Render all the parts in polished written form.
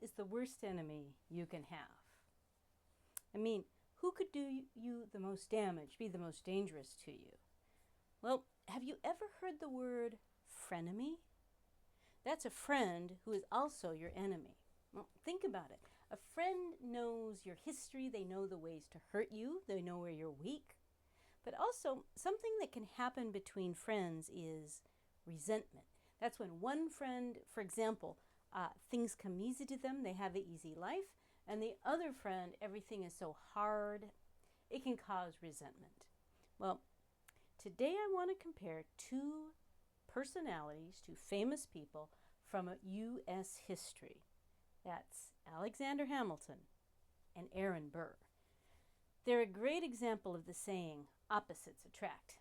is the worst enemy you can have? I mean, who could do you the most damage, be the most dangerous to you? Well, have you ever heard the word frenemy? That's a friend who is also your enemy. Well, think about it. A friend knows your history, they know the ways to hurt you, they know where you're weak. But also, something that can happen between friends is resentment. That's when one friend, for example, things come easy to them, they have an easy life, and the other friend, everything is so hard, it can cause resentment. Well, today I want to compare two personalities, two famous people from U.S. history. That's Alexander Hamilton and Aaron Burr. They're a great example of the saying, opposites attract.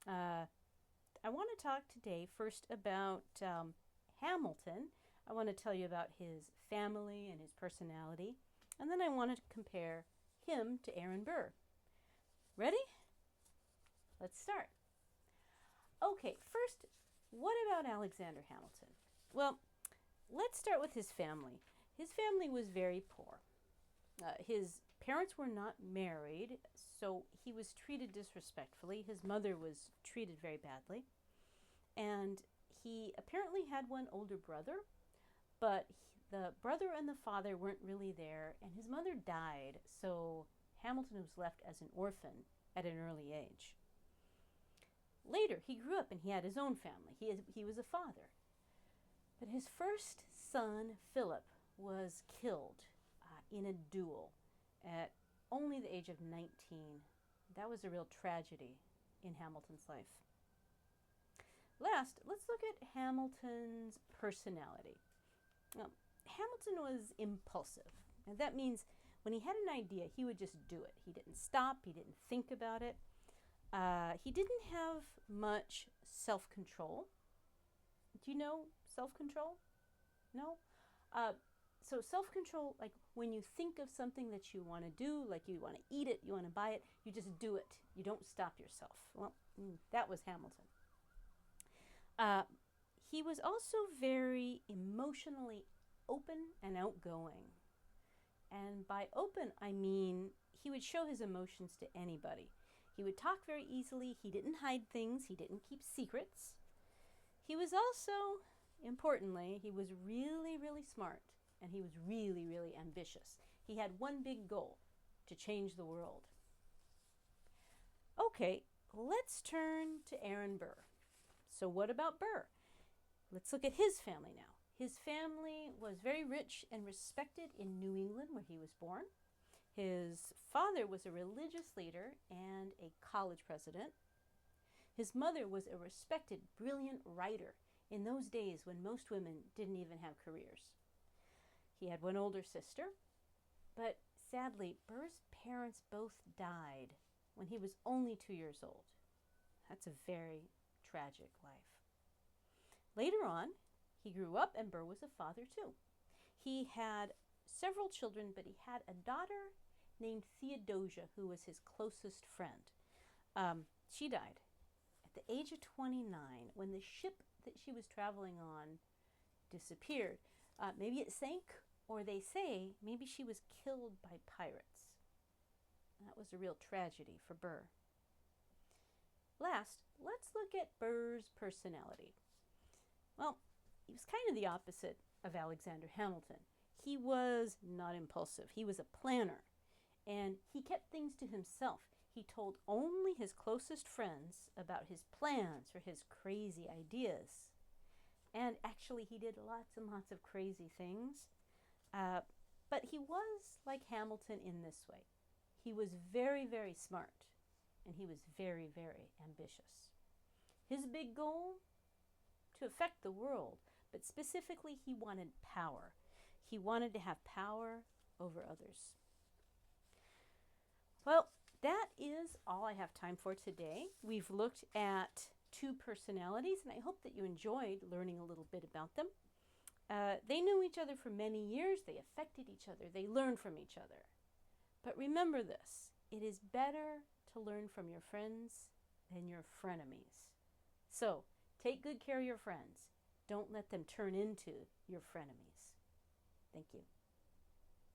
I want to talk today first about Hamilton. I want to tell you about his family and his personality. And then I want to compare him to Aaron Burr. Ready? Let's start. Okay, first, what about Alexander Hamilton? Well, let's start with his family. His family was very poor. His parents were not married, so he was treated disrespectfully. His mother was treated very badly. And he apparently had one older brother, but the brother and the father weren't really there, and his mother died, so Hamilton was left as an orphan at an early age. Later, he grew up and he had his own family. He was a father. But his first son, Philip, was killed in a duel at only the age of 19. That was a real tragedy in Hamilton's life. Last, let's look at Hamilton's personality. Now, Hamilton was impulsive, and that means when he had an idea, he would just do it. He didn't stop, he didn't think about it. He didn't have much self-control. Do you know self-control? No? So self-control, like when you think of something that you want to do, like you want to eat it, you want to buy it, you just do it. You don't stop yourself. Well, that was Hamilton. He was also very emotionally open and outgoing. And by open, I mean he would show his emotions to anybody. He would talk very easily. He didn't hide things. He didn't keep secrets. He was also, importantly, he was really, really smart. And he was really, really ambitious. He had one big goal, to change the world. Okay, let's turn to Aaron Burr. So what about Burr? Let's look at his family now. His family was very rich and respected in New England, where he was born. His father was a religious leader and a college president. His mother was a respected, brilliant writer in those days when most women didn't even have careers. He had one older sister, but sadly, Burr's parents both died when he was only 2 years old. That's a very tragic life. Later on, he grew up and Burr was a father too. He had several children, but he had a daughter named Theodosia who was his closest friend. She died at the age of 29 when the ship that she was traveling on disappeared. Maybe it sank, or they say maybe she was killed by pirates. That was a real tragedy for Burr. Last, let's look at Burr's personality. Well, he was kind of the opposite of Alexander Hamilton. He was not impulsive. He was a planner, and he kept things to himself. He told only his closest friends about his plans or his crazy ideas. And actually, he did lots and lots of crazy things. But he was like Hamilton in this way. He was very, very smart, and he was very, very ambitious. His big goal? To affect the world, but specifically he wanted power. He wanted to have power over others. Well, that is all I have time for today. We've looked at two personalities, and I hope that you enjoyed learning a little bit about them. They knew each other for many years. They affected each other. They learned from each other. But remember this, it is better to learn from your friends than your frenemies. So, take good care of your friends. Don't let them turn into your frenemies. Thank you.